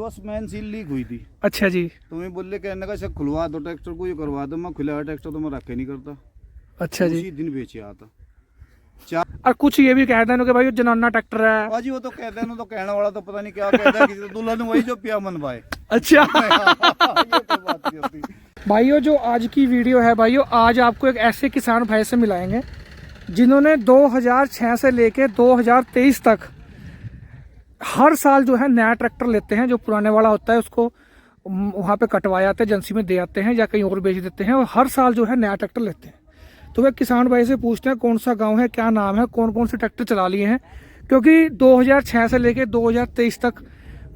बस main seal leak हुई थी। अच्छा जी। तो मैं बोले कहने का सब खुलवा दो ट्रैक्टर को, ये करवा दो। मैं खुला ट्रैक्टर तो मैं रखे नहीं करता। अच्छा जी। उसी दिन बेचे आता। और कुछ ये भी कहते हैं कि भाई जनाना ट्रैक्टर है। बाजी वो तो कहते हैं ना, तो कहने वाला तो पता नहीं क्या कहता है, किसी दुल्हन वही जो पिया मन भाई। अच्छा ये तो बात नहीं होती। भाइयों, जो आज की वीडियो है भाइयों, आज आपको एक ऐसे किसान भाई से मिलाएंगे जिन्होंने 2006 से लेके 2023 तक हर साल जो है नया ट्रैक्टर लेते हैं। जो पुराने वाला होता है उसको वहाँ पे कटवाए आते हैं, एजेंसी में दे आते हैं या कहीं और बेच देते हैं, और हर साल जो है नया ट्रैक्टर लेते हैं। तो वे किसान भाई से पूछते हैं कौन सा गांव है, क्या नाम है, कौन कौन से ट्रैक्टर चला लिए हैं, क्योंकि 2006 से लेके 2023 तक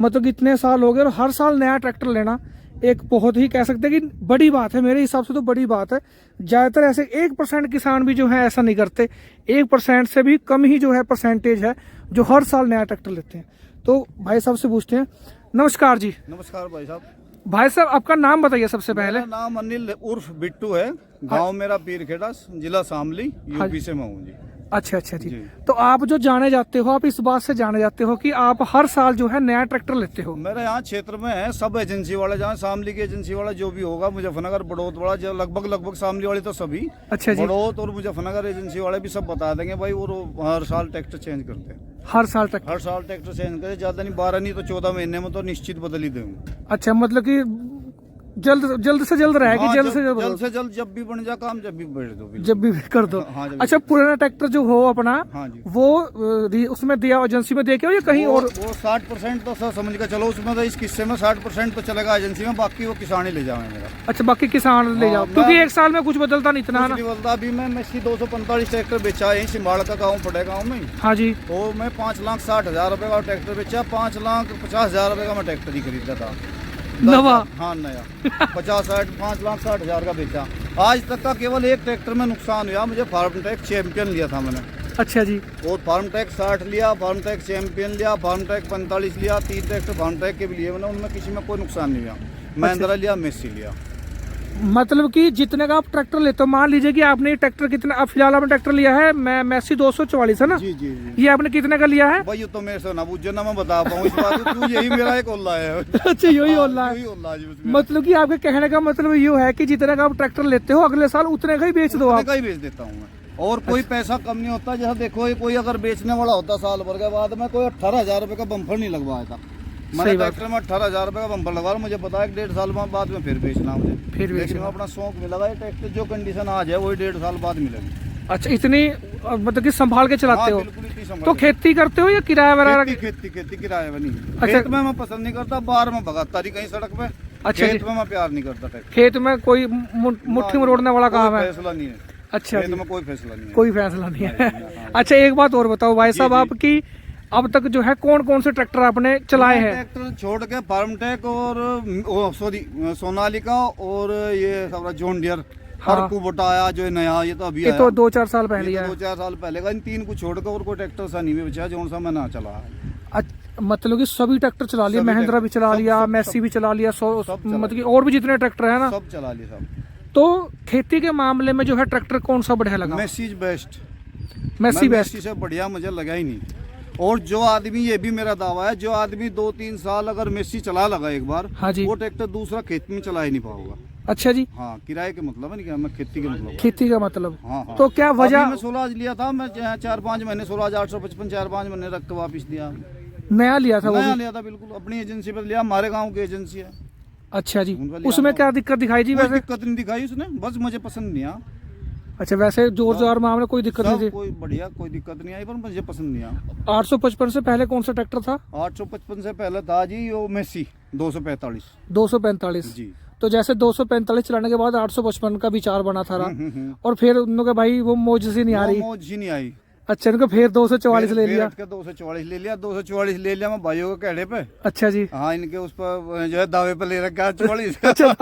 मतलब इतने साल हो गए और हर साल नया ट्रैक्टर लेना एक बहुत ही कह सकते हैं कि बड़ी बात है। मेरे हिसाब से तो बड़ी बात है। ज़्यादातर ऐसे 1% किसान भी जो है ऐसा नहीं करते। 1% से भी कम ही जो है परसेंटेज है जो हर साल नया ट्रैक्टर लेते हैं। तो भाई साहब से पूछते हैं। नमस्कार जी। नमस्कार भाई साहब। भाई साहब, आपका नाम बताइए सबसे पहले। मेरा नाम अनिल उर्फ बिट्टू है। गांव मेरा पीरखेड़ा, जिला शामली, यूपी से मैं हूँ जी। अच्छा अच्छा जी। तो आप जो जाने जाते हो, आप इस बात से जाने जाते हो कि आप हर साल जो है नया ट्रैक्टर लेते हो। मेरे यहाँ क्षेत्र में है सब एजेंसी वाले, जहाँ शामली की एजेंसी वाला जो भी होगा, मुजफ्फरनगर, बड़ौत वाला, जो लगभग शामली वाले तो सभी। अच्छा जी। बड़ौत और मुजफ्फरनगर एजेंसी वाले भी सब बता देंगे भाई। वो हर साल ट्रैक्टर चेंज करते हैं। हर साल ट्रैक्टर चेंज करते, ज्यादा नहीं, 12 नहीं तो 14 महीने में तो निश्चित बदल ही देंगे। अच्छा, मतलब कि जल्द से जल्द रहेगी। हाँ, जल्द से जल्द जब भी बन जा काम, जब भी बैठ दो, जब भी कर दो। हाँ, अच्छा, पुराना ट्रैक्टर जो हो अपना, हाँ जी, वो उसमें दिया एजेंसी में दे के हो या कहीं और? वो 60% तो सर समझ के चलो उसमें, तो इस किस्से में 60% तो चलेगा एजेंसी में, बाकी वो किसान ही ले जाएंगे मेरा। अच्छा, बाकी किसान ले जाओ, क्योंकि एक साल में कुछ बदलता नहीं इतना ना। बदलता। अभी मैं मेसी 245 ट्रैक्टर बेचा है सिम्बाड़ का गाँव, पड़े गाँव में। हाँ जी। तो मैं 5,60,000 रुपए का ट्रैक्टर बेचा। 5,50,000 रुपए का मैं ट्रैक्टर ही खरीदा था, नवा। हाँ, नया। 5,60,000 का बेचा। आज तक का केवल एक ट्रैक्टर में नुकसान हुआ मुझे। फार्म ट्रैक चैंपियन लिया था मैंने। अच्छा जी। और फार्म ट्रैक 60 लिया, फार्म ट्रैक चैंपियन लिया, फार्म ट्रैक 45 लिया, 3 ट्रैक्टर फार्म ट्रैक के भी लिए मैंने। उनमें किसी में कोई नुकसान नहीं हुआ। महिंद्रा लिया, मेसी लिया। मतलब कि जितने का आप ट्रैक्टर लेते हो, मान लीजिए कि आपने ट्रैक्टर कितना, अब फिलहाल आपने ट्रैक्टर लिया है मेसी 244 है ना? जी जी जी। ये आपने कितने का लिया है भाई? ये तो मेरे से ना पूछो ना, मैं बता पाऊँ इस बात को। तू यही मेरा एक ओल्ला है। अच्छा, यही ओल्ला है। मतलब कि आपके कहने का मतलब ये है कि जितने का आप ट्रैक्टर लेते हो अगले साल उतने का ही बेच दो। उतने का ही बेच देता हूँ मैं। और कोई पैसा कम नहीं होता। जैसा देखो, कोई अगर बेचने वाला होता साल भर के बाद में, कोई 18,000 रुपए का बम्पर नहीं लगवाया था मैंने ट्रैक्टर में। 18,000 रुपए का बम्पर लगवा, मुझे पता है 1.5 साल बाद में फिर बेचना मुझे। फिर बेचना अपना शौक मिलेगा। ये ट्रैक्टर जो कंडीशन आज है वही 1.5 साल बाद मिलेगी। अच्छा, इतनी मतलब कि संभाल के चलाते हो? तो खेती करते हो या किराया वगैरह? खेती किराया बनी। अच्छा, खेत में मैं पसंद नहीं करता, बाहर में भगाता नहीं कहीं सड़क पे। अच्छा, खेत में मैं प्यार नहीं करता। खेत में कोई मुट्ठी में रोड़ने वाला काम है? फैसला नहीं है। अच्छा, खेत में कोई फैसला नहीं है। कोई फैसला नहीं है। अच्छा, एक बात और बताओ भाई साहब, आपकी अब तक जो है कौन कौन से ट्रैक्टर आपने चलाए हैं? ट्रैक्टर छोड़ के फार्म ट्रैक और सोनालिका और ये सब जॉन डियर, हर कुबोटा आया जो नया, ये तो अभी ये तो 2-4 साल पहले है। 2-4 साल पहले का। इन 3 को छोड़ के और कोई ट्रैक्टर सा नहीं बचा जो सा मैं ना चला। मतलब कि सभी ट्रैक्टर चला लिया, महिंद्रा भी चला लिया, मेसी भी चला लिया, मतलब कि और भी जितने ट्रैक्टर है ना, सब चला लिया सब। तो खेती के मामले में जो है ट्रैक्टर कौन सा बढ़िया लगा? Messi best. मेसी बेस्ट से बढ़िया मुझे लगा ही नहीं। और जो आदमी, ये भी मेरा दावा है, जो आदमी 2-3 साल अगर मेसी चला लगा एक बार, हाँ जी, वो ट्रैक्टर दूसरा खेत में चला ही नहीं पाऊंगा। अच्छा जी। हाँ, किराए के मतलब है नहीं, मैं खेती के मतलब। खेती का मतलब। हाँ। तो क्या वजह? मैं 16 लिया था मैं, 4-5 महीने 16,855 4-5 महीने रख के वापिस दिया। नया लिया था? नया लिया था बिल्कुल, अपनी एजेंसी पर लिया। हमारे गाँव की एजेंसी है। अच्छा जी। उसमें क्या दिक्कत दिखाई जी? वैसे दिक्कत नहीं दिखाई उसने, बस मुझे पसंद नहीं आया। अच्छा, वैसे जोर मामले कोई दिक्कत नहीं थी? कोई बढ़िया, कोई दिक्कत नहीं आई, पर मुझे पसंद नहीं आया। 855 से पहले कौन सा ट्रैक्टर था? 855 से पहले था जी वो मेसी 245। 245 जी। तो जैसे 245 चलाने के बाद 855 का विचार बना था। और फिर उन्होंने भाई वो मौज सी नहीं आ रही। मौज ही नहीं आई। अच्छा, इनको फिर 244 ले लिया। 244 ले लिया। 244 ले लिया मैं भाइयों के कहने पे। अच्छा जी। हाँ, इनके उस पर जो है दावे पे ले रखा 44। अच्छा,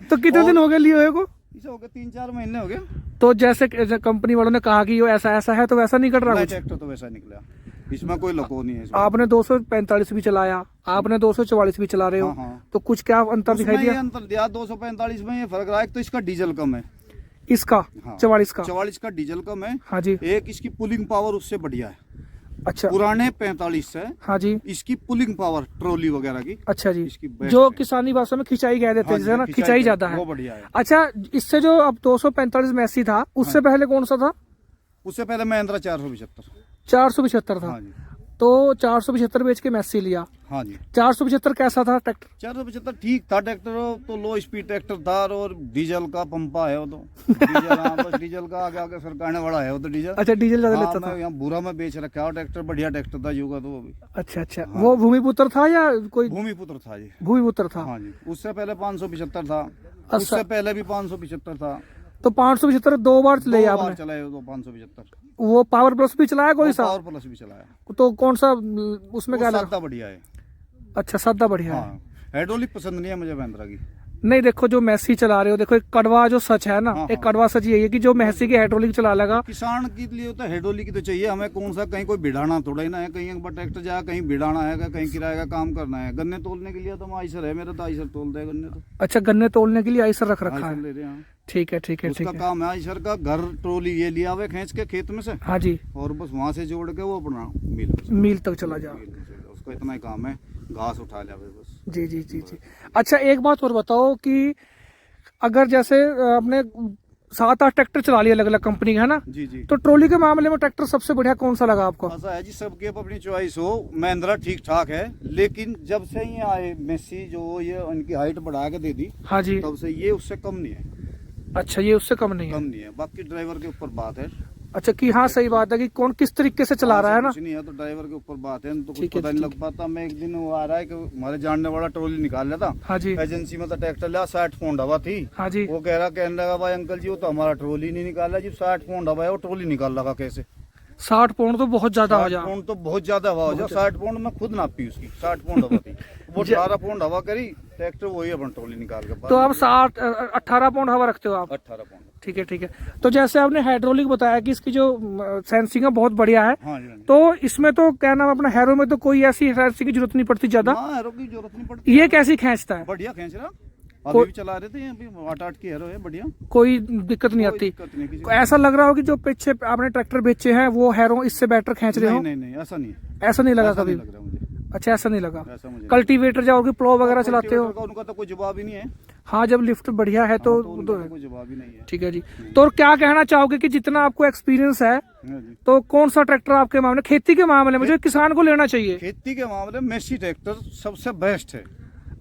तो कितने दिन हो गए लिए हुए को? इसे हो गए 3-4 महीने हो गए। तो जैसे कंपनी वालों ने कहा कि वो ऐसा है, तो वैसा नहीं कर रहा? ट्रैक्टर तो वैसा निकला, इसमें कोई लको नहीं है। आपने 245 भी चलाया, आपने 244 भी चला रहे हो। हाँ। तो कुछ क्या अंतर दिखाई दिया? अंतर दिया 245 में ये फर्क रहा है। तो इसका डीजल कम है, इसका 44 का 44 का डीजल कम है। हाँ जी। एक इसकी पुलिंग पावर उससे बढ़िया है। अच्छा पुराने 45 है। हाँ जी। इसकी पुलिंग पावर ट्रॉली वगैरह की। अच्छा जी, इसकी best जो है। किसानी भाषा में खिंचाई कह देते हाँ हैं जी, ना, खिंचाई ज्यादा है। वो बढ़िया है। अच्छा, इससे जो अब 245 मैसी था उससे पहले कौन सा था? उससे पहले महिंद्रा 475। 475 था। हाँ जी। तो 475 बेच के मैसी लिया। हाँ जी। 475 कैसा था ट्रैक्टर? 475 ठीक था ट्रैक्टर, तो लो स्पीड ट्रैक्टर था और डीजल का पंपा है वो तो। डीजल, हाँ बस डीजल का आगे आगे सरकारने वाला है वो तो डीजल। अच्छा, डीजल ज्यादा हाँ, लेता मैं था। यहाँ बुरा में बेच रखा है ट्रैक्टर, बढ़िया ट्रैक्टर था युगा तो वो भी। अच्छा अच्छा, वो भूमिपुत्र था या कोई? भूमिपुत्र था जी। भूमिपुत्र था। हाँ जी। उससे पहले 575 था। अच्छा। उससे पहले भी 575 था। तो 575 दो बार ले दो बार आपने? चलाए वो तो 575। वो पावर प्लस भी चलाया कोई सा? पावर प्लस भी चलाया। तो कौन सा उसमें वो क्या लगा? सादा बढ़िया है। अच्छा, सादा बढ़िया है। हाँ, हाइड्रोलिक पसंद नहीं है मुझे महिंद्रा की। नहीं, देखो जो मैसी चला रहे हो, देखो एक कड़वा जो सच है ना, हाँ, एक हाँ। कड़वा सच यही है कि जो मैसी की हाइड्रोलिक चला लगा। किसान के लिए तो हाइड्रोलिक की तो चाहिए हमें, कौन सा कहीं कोई भिड़ाना थोड़ा ही ना है, कहीं ट्रैक्टर जाए कहीं भिड़ाना है, कहीं किराए का काम करना है। गन्ने तोलने के लिए तो आइसर है मेरा, तो आइसर तोलता है गन्ने तो। अच्छा, गन्ने तोलने के लिए आइसर रख रखा आइसर है। ले रहे हैं। ठीक है ठीक है ठीक उसका है। काम है आइसर का, घर ट्रोली ये लिया हुआ खींच के खेत में से, हाँ जी, और बस वहां से जोड़ के वो अपना मिल मील तक चला जा। उसका इतना ही काम है, घास उठा लिया बस। जी जी जी जी। अच्छा, एक बात और बताओ कि अगर जैसे आपने 7-8 ट्रैक्टर चला लिए अलग अलग कंपनी के, है ना? जी जी। तो ट्रॉली के मामले में ट्रैक्टर सबसे बढ़िया कौन सा लगा आपको? ऐसा है जी, सबकी अपनी चॉइस हो। महिंद्रा ठीक ठाक है, लेकिन जब से ये आए मेसी, जो ये उनकी हाइट बढ़ा के दे दी, हाँ जी। तब से ये उससे कम नहीं है। अच्छा, ये उससे कम नहीं है। कम नहीं है, बाकी ड्राइवर के ऊपर बात है। अच्छा, कि हाँ सही बात है कि कौन किस तरीके से चला रहा है ना। कुछ नहीं है तो ड्राइवर के ऊपर बात है, तो कुछ ठीक है, पता नहीं ठीक लग पाता। मैं एक दिन वो आ रहा है कि हमारे जानने वाला ट्रॉली निकाल लिया था। हाँ जी। एजेंसी में तो ट्रैक्टर लिया, 60 पौंड हवा थी। हाँ जी। वो कहने लगा भाई अंकल जी वो तो हमारा ट्रॉली नहीं निकाला जी, 60 पौंड हवा है, वो ट्रॉली निकाल लगा कैसे? 60 पाउंड तो बहुत ज्यादा हो 60 जा। पौंड तो बहुत ज्यादा हवा हो जा। 60 पौंड में खुद नापी उसकी, 60 पौंड हवा थी। वो 18 पौंड हवा करी ट्रैक्टर, वही अपन ट्रॉली निकाल के। तो आप 18 पाउंड हवा रखते हो आप? 18 पौंड। ठीक है ठीक है। तो जैसे आपने हाइड्रोलिक बताया कि इसकी जो सेंसिंग है बहुत बढ़िया है, हाँ जी, हाँ जी। तो इसमें तो क्या नाम अपना हैरो में तो कोई ऐसी सेंसिंग की जरूरत नहीं पड़ती ज्यादा। हाँ, हैरो की जरूरत नहीं पड़ती। ये कैसी खींचता है? बढ़िया खींच रहा, अभी भी चला रहे थे, अभी 8 की हैरो है, बढ़िया। कोई दिक्कत नहीं कोई आती? दिक्कत नहीं किसी को। ऐसा लग रहा हो कि जो पीछे आपने ट्रैक्टर बेचे हैं वो हैरो इससे बेटर खींच रहे हो? नहीं नहीं नहीं, ऐसा नहीं है। ऐसा नहीं लगा ऐसा कभी? नहीं लग रहा मुझे। अच्छा, ऐसा नहीं लगा। ऐसा मुझे कल्टीवेटर जाओगे, प्लो वगैरह चलाते हो? उनका तो कोई जवाब ही नहीं है। हाँ, जब लिफ्ट बढ़िया है तो उनका तो कोई जवाब ही नहीं है। ठीक है जी। तो और क्या कहना चाहोगे कि जितना आपको एक्सपीरियंस है, हाँ जी। तो कौन सा ट्रैक्टर आपके मामले, खेती के मामले में जो किसान को लेना चाहिए? खेती के मामले में मेसी ट्रैक्टर सबसे बेस्ट है।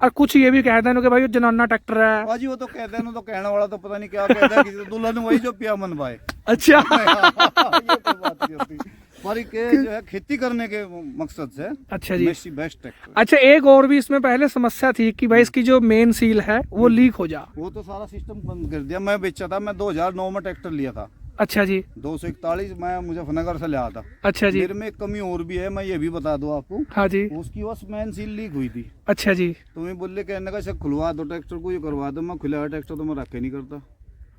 और कुछ ये भी कह देना कि भाई जनाना ट्रैक्टर है। बाजी वो तो कहते हैं ना, तो कहने वाला तो पता नहीं क्या कहता है, किसी तो दुल्हन वही जो पिया मन भाई। अच्छा। ये तो बात नहीं होती। पर के जो है खेती करने के मकसद से अच्छा जी। Messi best tractor. अच्छा, एक और भी इसमें पहले समस्या थी कि भाई इसकी जो मेन सील है वो लीक हो जा। वो तो सारा सिस्टम बंद कर दिया। मैं बेचा था, मैं 2009 में ट्रैक्टर लिया था। अच्छा जी। 241 मैं मुजफ्फरनगर से लिया था। अच्छा जी। मेरे में एक कमी और भी है, मैं ये भी बता दूं आपको। हाँ जी। उसकी बस मेन सील लीक हुई थी। अच्छा जी। तुम्हें बोले कहने का इसे खुलवा दो ट्रैक्टर को, ये करवा दो। मैं खुला हुआ ट्रैक्टर तो मैं रखे नहीं करता।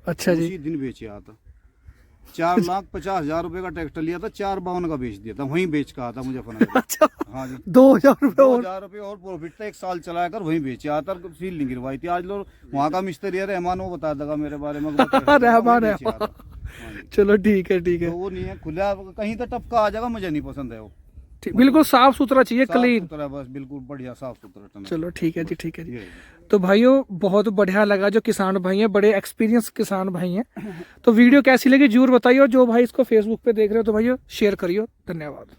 अच्छा जी। उसी दिन बेच आया था। 4,50,000 रुपए का ट्रैक्टर लिया था, 4,52 का बेच दिया था, वहीं बेच का आता मुजफ्फरनगर। अच्छा, हाँ जी। 2,000 रुपये और? 2,000 रुपये और प्रॉफिट था। 1 साल चलाया कर वहीं बेच आया था, सील नहीं गिरवाई थी। आज लोग वहाँ का मिस्त्री है रहमान, वो बता देगा मेरे बारे में। रहमान। चलो ठीक है ठीक है। तो वो नहीं है खुला, कहीं तो टपका आ जाएगा, मुझे नहीं पसंद है वो। बिल्कुल साफ सुथरा चाहिए, साफ क्लीन। सुथरा, बस बिल्कुल बढ़िया साफ सुथरा। चलो ठीक है जी, ठीक है जी। ये तो भाइयों बहुत बढ़िया लगा, जो किसान भाई हैं बड़े एक्सपीरियंस किसान भाई हैं। तो वीडियो कैसी लगी जरूर बताइए, और जो भाई इसको फेसबुक पे देख रहे हो तो भाइयों शेयर करिए। धन्यवाद।